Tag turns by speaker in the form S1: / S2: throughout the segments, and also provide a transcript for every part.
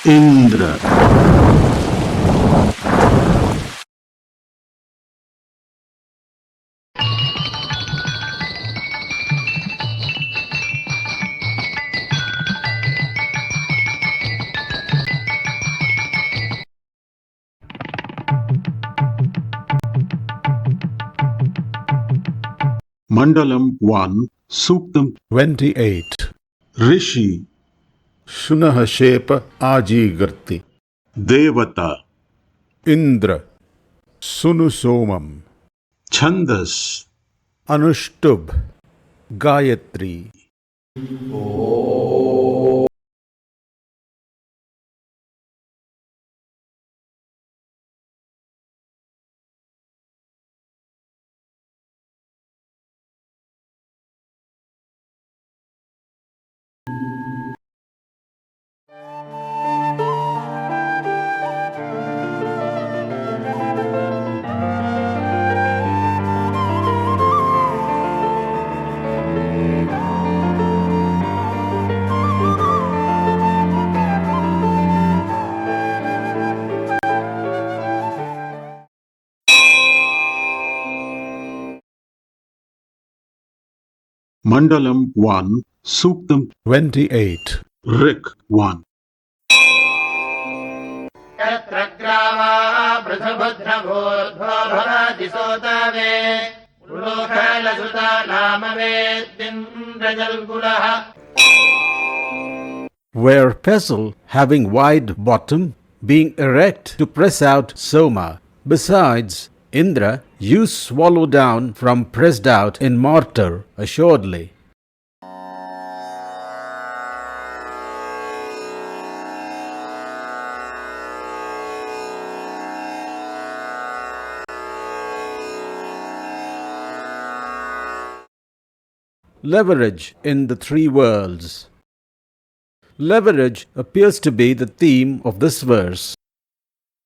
S1: Indra. Mandalam 1, Suktam
S2: 28.
S1: Rishi,
S2: Shunah Shepa Ajigarti.
S1: Devata,
S2: Indra, Sunusomam,
S1: Chandas,
S2: Anushtubh, Gayatri.
S1: Mandalam 1, Suktam
S2: 28.
S1: Rig 1.
S2: Where pestle having wide bottom, being erect to press out soma. Besides, Indra, you swallow down from pressed out in mortar, assuredly. Leverage in the three worlds. Leverage appears to be the theme of this verse.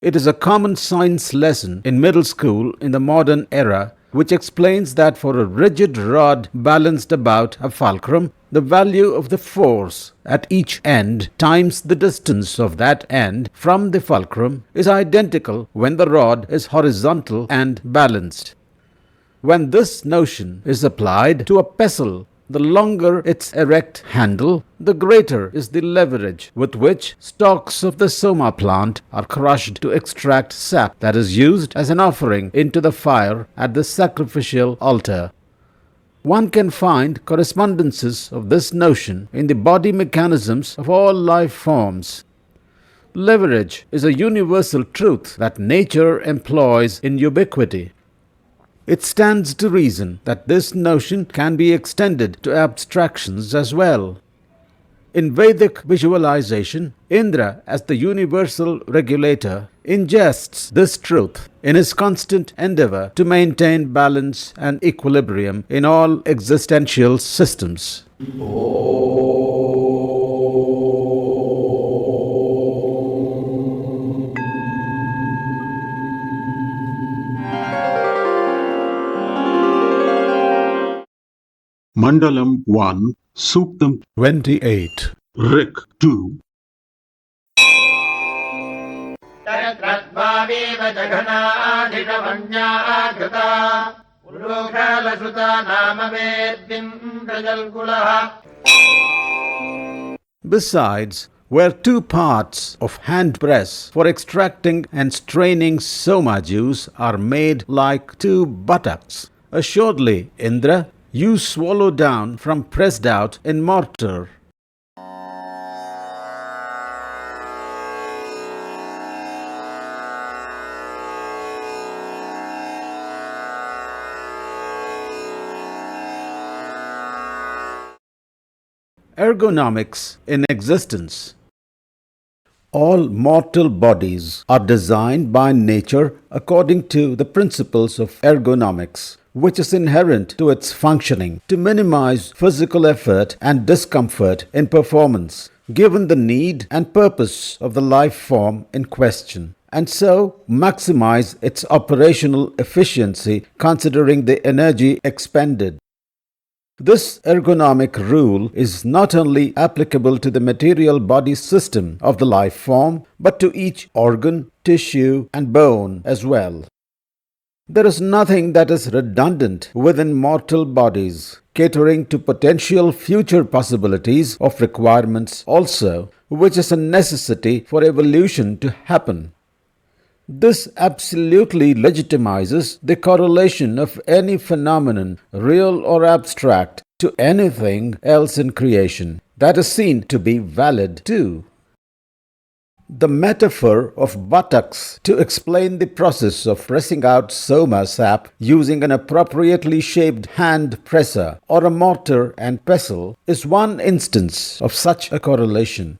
S2: It is a common science lesson in middle school in the modern era, which explains that for a rigid rod balanced about a fulcrum, the value of the force at each end times the distance of that end from the fulcrum is identical when the rod is horizontal and balanced. When this notion is applied to a pestle, the longer its erect handle, the greater is the leverage with which stalks of the soma plant are crushed to extract sap that is used as an offering into the fire at the sacrificial altar. One can find correspondences of this notion in the body mechanisms of all life forms. Leverage is a universal truth that nature employs in ubiquity. It stands to reason that this notion can be extended to abstractions as well. In Vedic visualization, Indra, as the universal regulator, ingests this truth in his constant endeavor to maintain balance and equilibrium in all existential systems.
S1: Mandalam 1, Suktam
S2: 28.
S1: Rig 2.
S2: Besides, where two parts of hand press for extracting and straining soma juice are made like two buttocks, assuredly, Indra, you swallow down from pressed out in mortar. Ergonomics in existence. All mortal bodies are designed by nature according to the principles of ergonomics, which is inherent to its functioning to minimize physical effort and discomfort in performance, given the need and purpose of the life form in question, and so maximize its operational efficiency considering the energy expended. This ergonomic rule is not only applicable to the material body system of the life form, but to each organ, tissue, and bone as well. There is nothing that is redundant within mortal bodies, catering to potential future possibilities of requirements also, which is a necessity for evolution to happen. This absolutely legitimizes the correlation of any phenomenon, real or abstract, to anything else in creation. That is seen to be valid too. The metaphor of buttocks to explain the process of pressing out soma sap using an appropriately shaped hand presser or a mortar and pestle is one instance of such a correlation.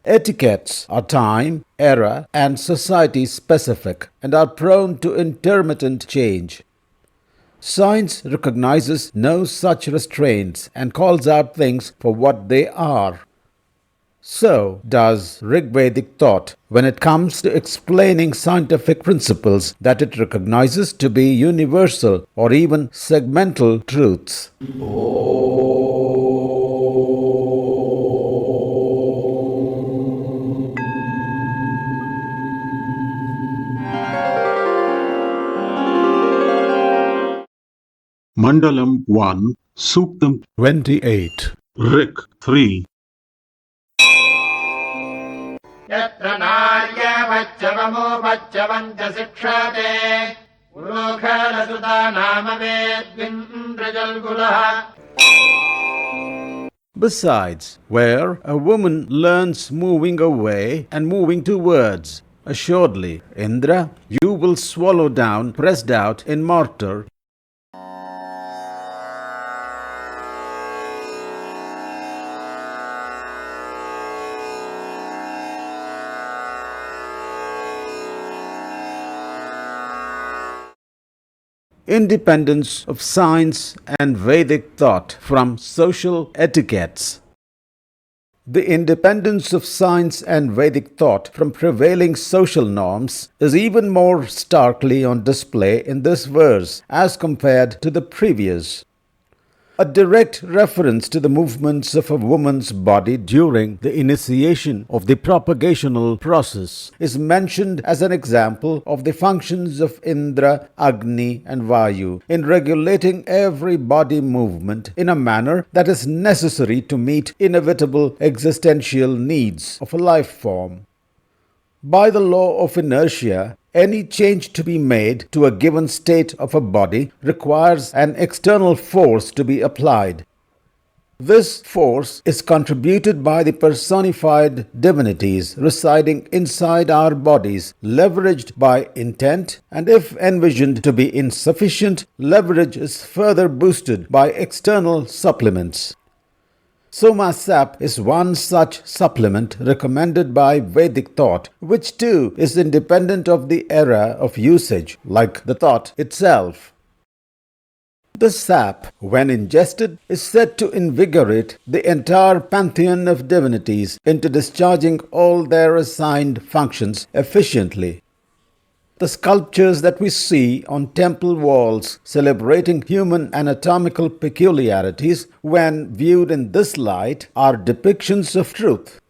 S2: Etiquettes are time, era, and society specific and are prone to intermittent change. Science recognizes no such restraints and calls out things for what they are. So does Rigvedic thought when it comes to explaining scientific principles that it recognizes to be universal or even segmental truths.
S1: Mandalam 1, Suktam
S2: 28.
S1: Rig 3.
S3: यत्र नार्यवच्चवमोपच्चवम् च शिक्षते पुरोखलसुता नाम वेद्विन्द्रजल्कुलः.
S2: Besides, where a woman learns moving away and moving towards, assuredly, Indra, you will swallow down, pressed out in mortar. Independence of science and Vedic thought from social etiquettes. The independence of science and Vedic thought from prevailing social norms is even more starkly on display in this verse as compared to the previous. A direct reference to the movements of a woman's body during the initiation of the propagational process is mentioned as an example of the functions of Indra, Agni, and Vaayu in regulating every body movement in a manner that is necessary to meet inevitable existential needs of a life form. By the law of inertia, any change to be made to a given state of a body requires an external force to be applied. This force is contributed by the personified divinities residing inside our bodies, leveraged by intent, and if envisioned to be insufficient, leverage is further boosted by external supplements. Soma sap is one such supplement recommended by Vedic thought, which too is independent of the era of usage, like the thought itself. The sap, when ingested, is said to invigorate the entire pantheon of divinities into discharging all their assigned functions efficiently. The sculptures that we see on temple walls celebrating human anatomical peculiarities, when viewed in this light, are depictions of truth.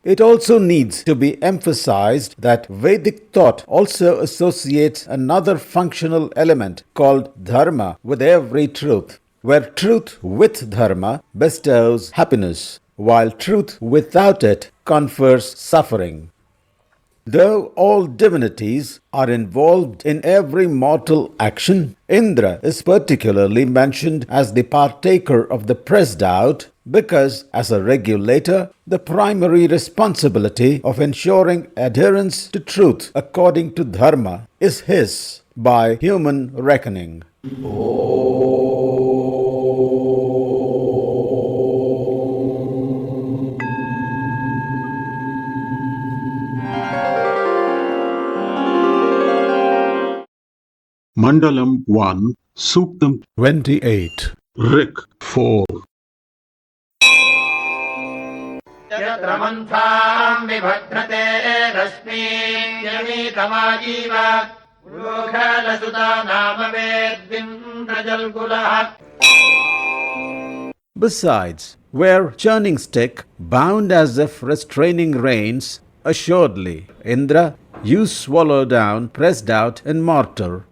S2: It also needs to be emphasized that Vedic thought also associates another functional element called dharma with every truth, where truth with dharma bestows happiness, while truth without it confers suffering. Though all divinities are involved in every mortal action, Indra is particularly mentioned as the partaker of the pressed out because, as a regulator, the primary responsibility of ensuring adherence to truth according to dharma is his by human reckoning.
S1: Mandalam 1, Suktam
S2: 28.
S1: Rig 4.
S3: यत्र मन्थाम् विभद्रते रश्मीम् यमीतमाजीव पुरोखलसुता नाम वेद्विन्द्रजल्कुलः.
S2: Besides, where churning stick, bound as if restraining reins, assuredly, Indra, you swallow down, pressed out in mortar.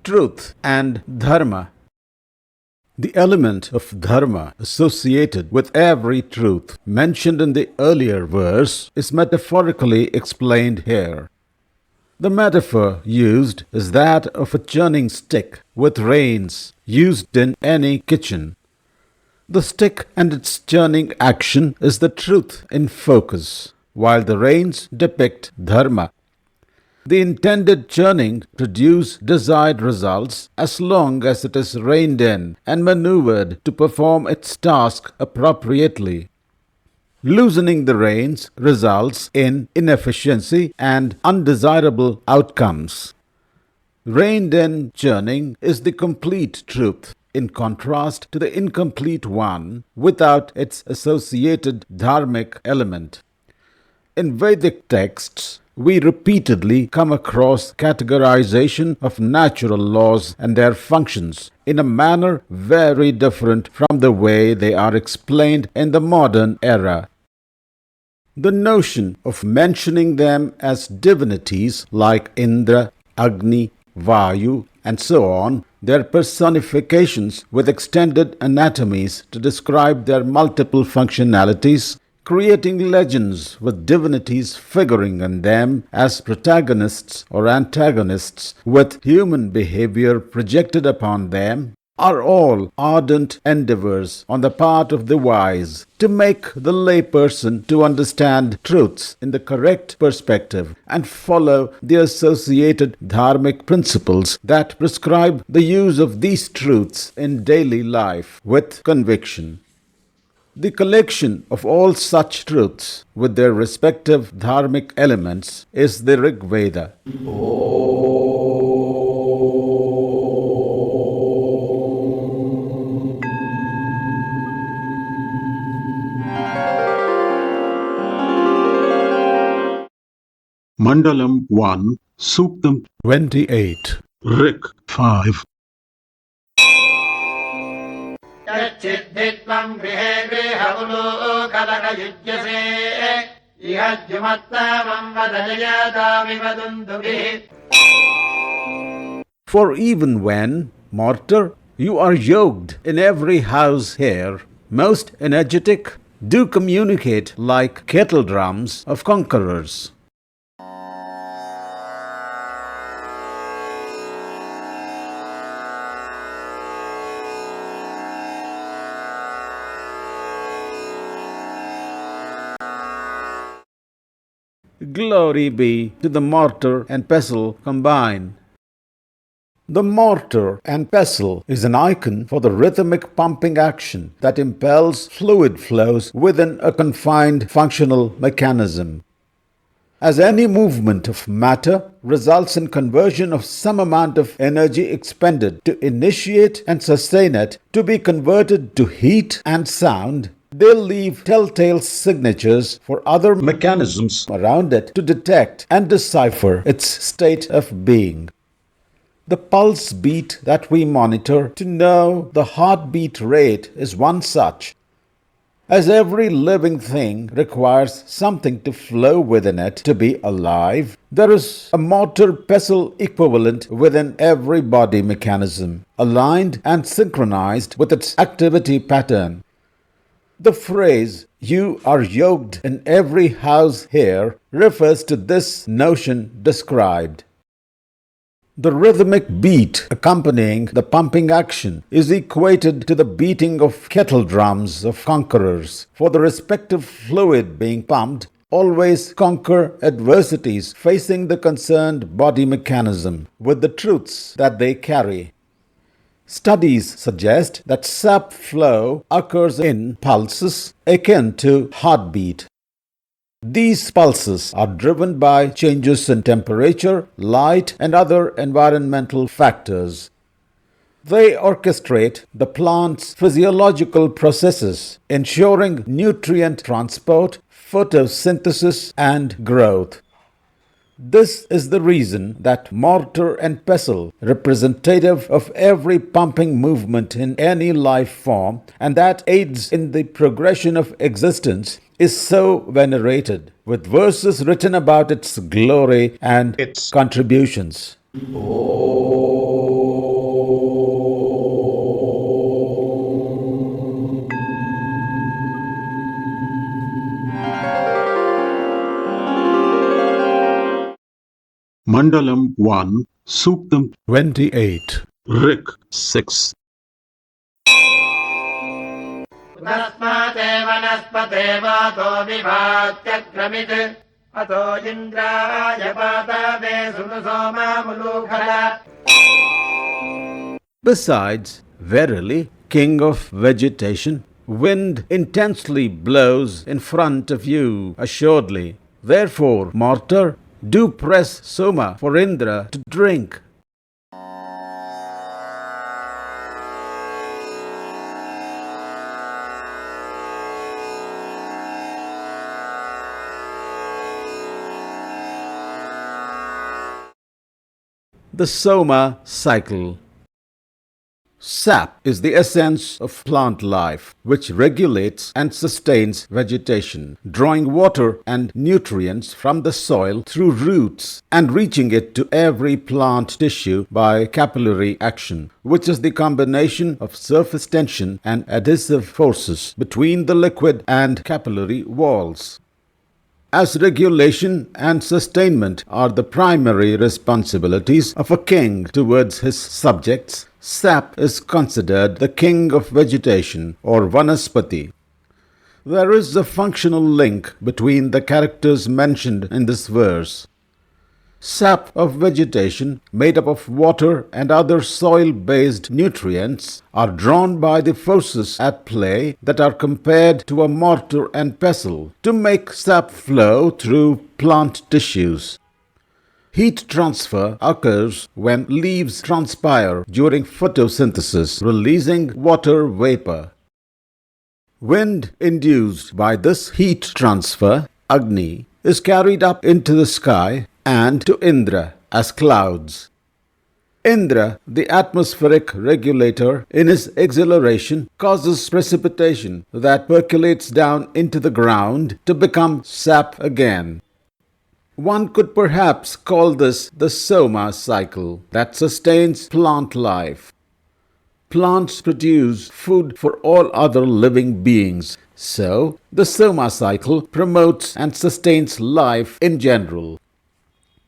S2: Truth and Dharma. The element of dharma associated with every truth mentioned in the earlier verse is metaphorically explained here. The metaphor used is that of a churning stick with reins used in any kitchen. The stick and its churning action is the truth in focus, while the reins depict dharma. The intended churning produces desired results as long as it is reined in and maneuvered to perform its task appropriately. Loosening the reins results in inefficiency and undesirable outcomes. Reined-in churning is the complete truth, in contrast to the incomplete one without its associated dharmic element. In Vedic texts, we repeatedly come across categorization of natural laws and their functions in a manner very different from the way they are explained in the modern era. The notion of mentioning them as divinities like Indra, Agni, Vaayu, and so on, their personifications with extended anatomies to describe their multiple functionalities, creating legends with divinities figuring in them as protagonists or antagonists with human behavior projected upon them, are all ardent endeavors on the part of the wise to make the layperson to understand truths in the correct perspective and follow the associated dharmic principles that prescribe the use of these truths in daily life with conviction. The collection of all such truths with their respective dharmic elements is the Rig Veda.
S1: Mandalam 1, Suktam
S2: 28.
S1: Rig 5.
S3: यच्चिद्धित्वम् गृहे गृहमुलोकलकयुज्यसे इह द्युमत्तामम् वदजयातामिव दुन्दुभिः.
S2: For even when, mortar, you are yoked in every house here, most energetic, do communicate like kettle drums of conquerors. Glory be to the mortar and pestle combined. The mortar and pestle is an icon for the rhythmic pumping action that impels fluid flows within a confined functional mechanism. As any movement of matter results in conversion of some amount of energy expended to initiate and sustain it to be converted to heat and sound, they'll leave telltale signatures for other mechanisms around it to detect and decipher its state of being. The pulse beat that we monitor to know the heartbeat rate is one such. As every living thing requires something to flow within it to be alive, there is a mortar-pestle equivalent within every body mechanism, aligned and synchronized with its activity pattern. The phrase, "you are yoked in every house here," refers to this notion described. The rhythmic beat accompanying the pumping action is equated to the beating of kettle drums of conquerors, for the respective fluid being pumped always conquer adversities facing the concerned body mechanism with the truths that they carry. Studies suggest that sap flow occurs in pulses akin to heartbeat. These pulses are driven by changes in temperature, light, and other environmental factors. They orchestrate the plant's physiological processes, ensuring nutrient transport, photosynthesis, and growth. This is the reason that mortar and pestle, representative of every pumping movement in any life form and that aids in the progression of existence, is so venerated, with verses written about its glory and its contributions.
S1: Mandalam 1, Suktam
S2: 28.
S1: Rig 6.
S3: तस्मादेव वनस्पते वातो विभात्यक्रमित् अतो इन्द्राय पातवे सुनुसोमामुलूखल.
S2: Besides, verily, king of vegetation, wind intensely blows in front of you, assuredly. Therefore, mortar, do press Soma for Indra to drink. The Soma cycle. Sap is the essence of plant life, which regulates and sustains vegetation, drawing water and nutrients from the soil through roots and reaching it to every plant tissue by capillary action, which is the combination of surface tension and adhesive forces between the liquid and capillary walls. As regulation and sustainment are the primary responsibilities of a king towards his subjects, sap is considered the king of vegetation or vanaspati. There is a functional link between the characters mentioned in this verse. Sap of vegetation, made up of water and other soil-based nutrients, are drawn by the forces at play that are compared to a mortar and pestle to make sap flow through plant tissues. Heat transfer occurs when leaves transpire during photosynthesis, releasing water vapor. Wind induced by this heat transfer, Agni, is carried up into the sky and to Indra as clouds. Indra, the atmospheric regulator, in his exhilaration causes precipitation that percolates down into the ground to become sap again. One could perhaps call this the Soma cycle that sustains plant life. Plants produce food for all other living beings, so the Soma cycle promotes and sustains life in general.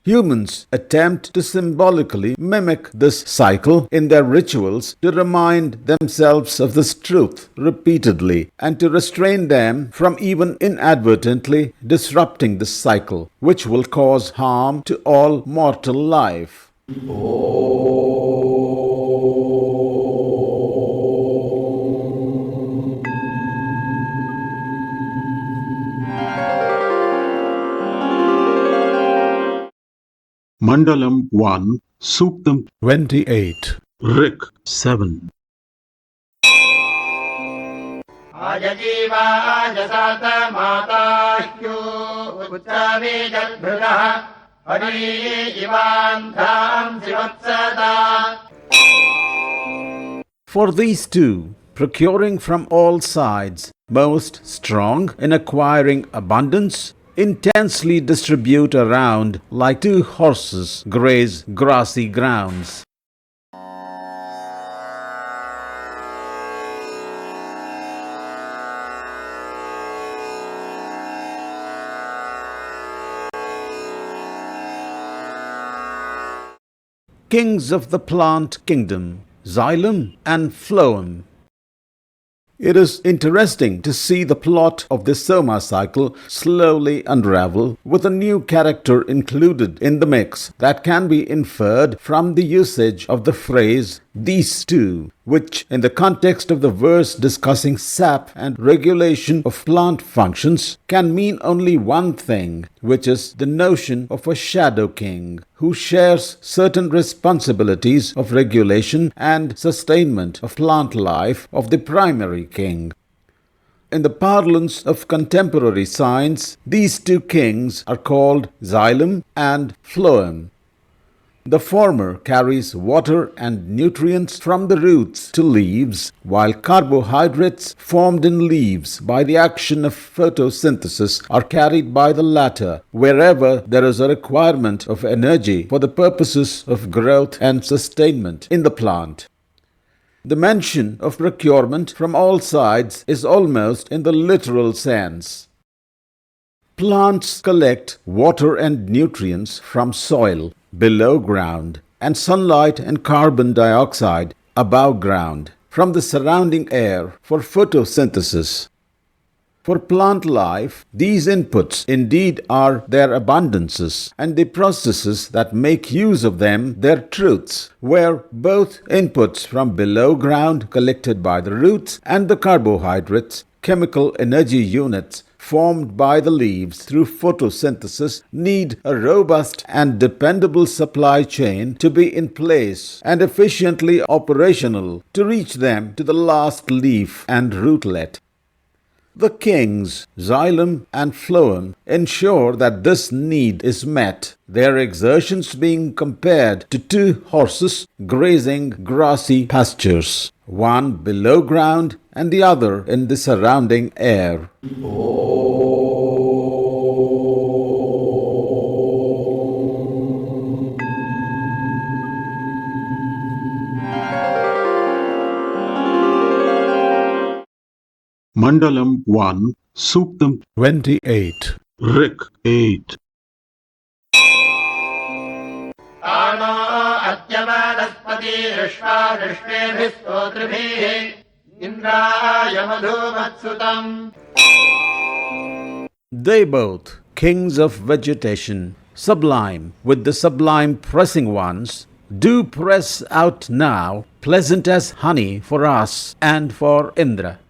S2: Humans attempt to symbolically mimic this cycle in their rituals to remind themselves of this truth repeatedly and to restrain them from even inadvertently disrupting this cycle, which will cause harm to all mortal life.
S1: Mandalam 1, Suktam
S2: 28.
S1: Rig 7.
S3: आजजीवाजसात माताह्यो उच्चावीजद्भृतः Hari इवान्धां शिवत्सदा.
S2: For these two, procuring from all sides, most strong in acquiring abundance, intensely distribute around like two horses graze grassy grounds. Kings of the plant kingdom, xylem and phloem. It is interesting to see the plot of the Soma cycle slowly unravel with a new character included in the mix that can be inferred from the usage of the phrase "these two," which in the context of the verse discussing sap and regulation of plant functions can mean only one thing, which is the notion of a shadow king who shares certain responsibilities of regulation and sustainment of plant life of the primary king. In the parlance of contemporary science, these two kings are called xylem and phloem. The former carries water and nutrients from the roots to leaves, while carbohydrates formed in leaves by the action of photosynthesis are carried by the latter wherever there is a requirement of energy for the purposes of growth and sustainment in the plant. The mention of procurement from all sides is almost in the literal sense. Plants collect water and nutrients from soil below ground and sunlight and carbon dioxide above ground from the surrounding air for photosynthesis. For plant life, these inputs indeed are their abundances, and the processes that make use of them their truths, where both inputs from below ground collected by the roots and the carbohydrates, chemical energy units, formed by the leaves through photosynthesis need a robust and dependable supply chain to be in place and efficiently operational to reach them to the last leaf and rootlet. The kings, xylem and phloem, ensure that this need is met, their exertions being compared to two horses grazing grassy pastures, one below ground and the other in the surrounding air.
S1: Mandalam 1, Suktam
S2: 28.
S1: Rig 8.
S3: आनो अद्यमानस्पति ऋष्वा ऋष्वेभिः स्तोतृभिः इन्द्राय मधुमत्सुतम्.
S2: They both, kings of vegetation, sublime with the sublime pressing ones, do press out now, pleasant as honey for us and for Indra.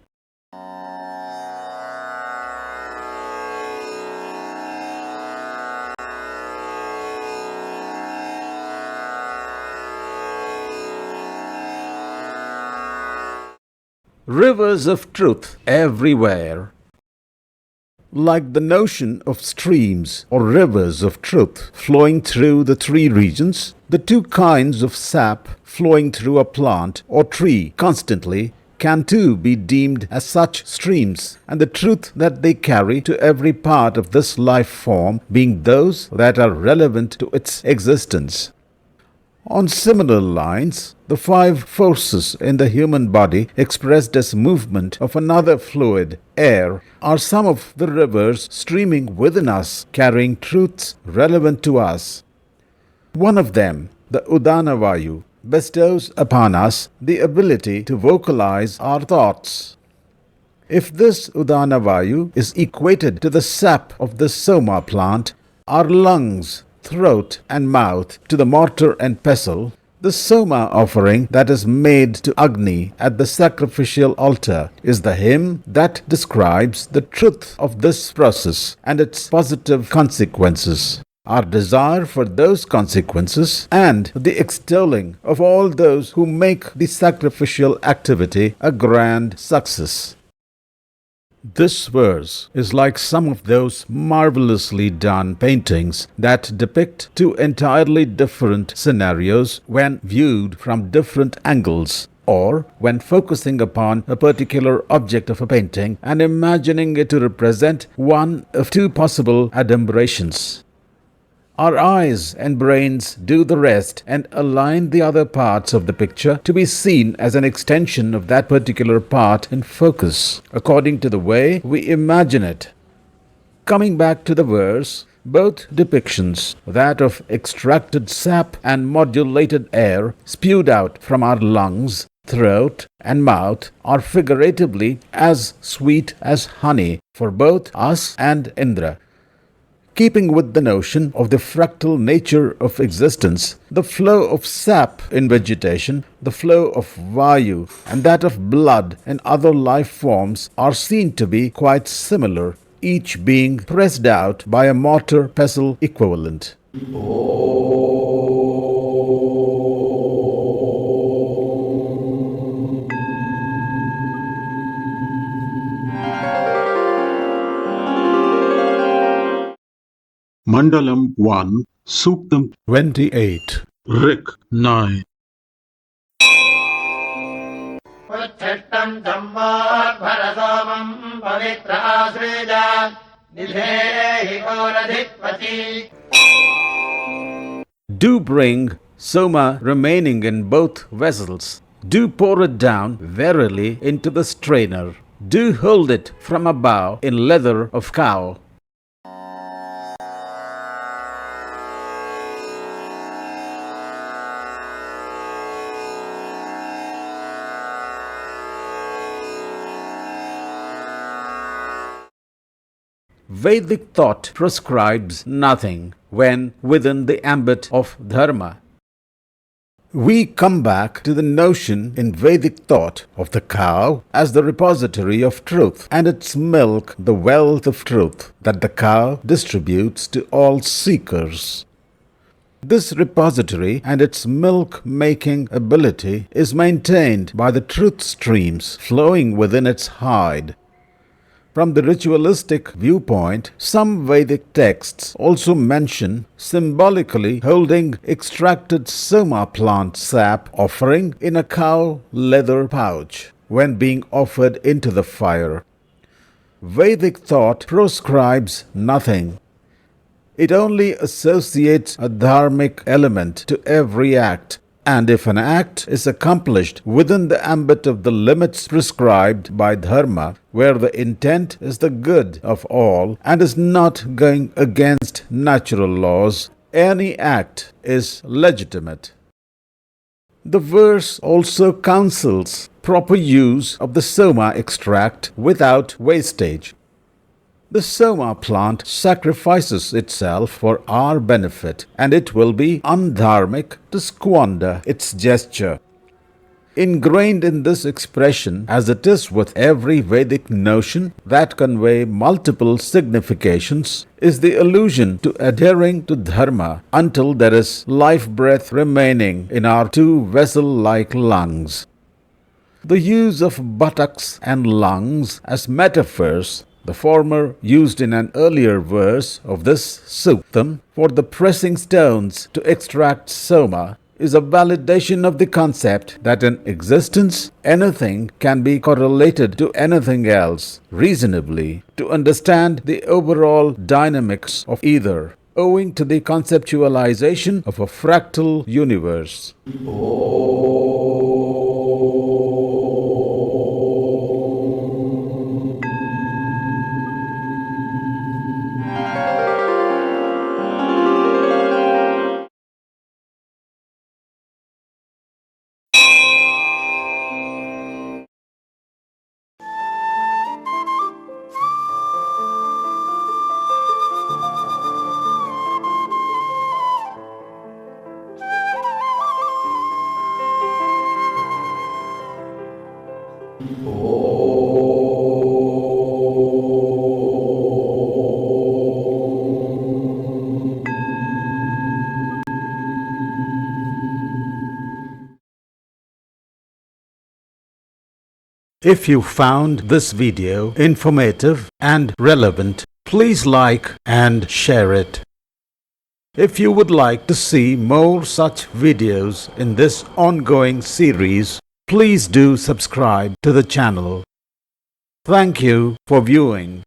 S2: Rivers of truth everywhere. Like the notion of streams or rivers of truth flowing through the three regions, the two kinds of sap flowing through a plant or tree constantly can too be deemed as such streams, and the truth that they carry to every part of this life form being those that are relevant to its existence. On similar lines, the five forces in the human body expressed as movement of another fluid, air, are some of the rivers streaming within us carrying truths relevant to us. One of them, the Udana Vaayu, bestows upon us the ability to vocalize our thoughts. If this Udana Vaayu is equated to the sap of the Soma plant, our lungs, throat and mouth to the mortar and pestle, the Soma offering that is made to Agni at the sacrificial altar is the hymn that describes the truth of this process and its positive consequences, our desire for those consequences, and the extolling of all those who make the sacrificial activity a grand success. This verse is like some of those marvelously done paintings that depict two entirely different scenarios when viewed from different angles, or when focusing upon a particular object of a painting and imagining it to represent one of two possible adumbrations. Our eyes and brains do the rest and align the other parts of the picture to be seen as an extension of that particular part in focus, according to the way we imagine it. Coming back to the verse, both depictions, that of extracted sap and modulated air spewed out from our lungs, throat, and mouth, are figuratively as sweet as honey for both us and Indra. Keeping with the notion of the fractal nature of existence, the flow of sap in vegetation, the flow of Vaayu, and that of blood and other life forms are seen to be quite similar, each being pressed out by a mortar pestle equivalent.
S1: Mandalam 1, Suktam
S2: 28.
S1: Rig 9.
S3: उत्थिष्टम् सम्मोद्भरसोमम् पवित्राश्रीज निधेहि गोरधिपति.
S2: Do bring soma remaining in both vessels. Do pour it down verily into the strainer. Do hold it from above in leather of cow. Vedic thought prescribes nothing when within the ambit of dharma. We come back to the notion in Vedic thought of the cow as the repository of truth and its milk the wealth of truth that the cow distributes to all seekers. This repository and its milk-making ability is maintained by the truth streams flowing within its hide. From the ritualistic viewpoint, some Vedic texts also mention symbolically holding extracted soma plant sap offering in a cow leather pouch when being offered into the fire. Vedic thought proscribes nothing. It only associates a dharmic element to every act, and if an act is accomplished within the ambit of the limits prescribed by dharma, where the intent is the good of all and is not going against natural laws, any act is legitimate. The verse also counsels proper use of the soma extract without wastage. The soma plant sacrifices itself for our benefit, and it will be undharmic to squander its gesture. Ingrained in this expression, as it is with every Vedic notion that convey multiple significations, is the allusion to adhering to dharma until there is life breath remaining in our two vessel-like lungs. The use of buttocks and lungs as metaphors, the former used in an earlier verse of this Suktam for the pressing stones to extract soma, is a validation of the concept that in existence anything can be correlated to anything else reasonably to understand the overall dynamics of either, owing to the conceptualization of a fractal universe. If you found this video informative and relevant, please like and share it. If you would like to see more such videos in this ongoing series, please do subscribe to the channel. Thank you for viewing.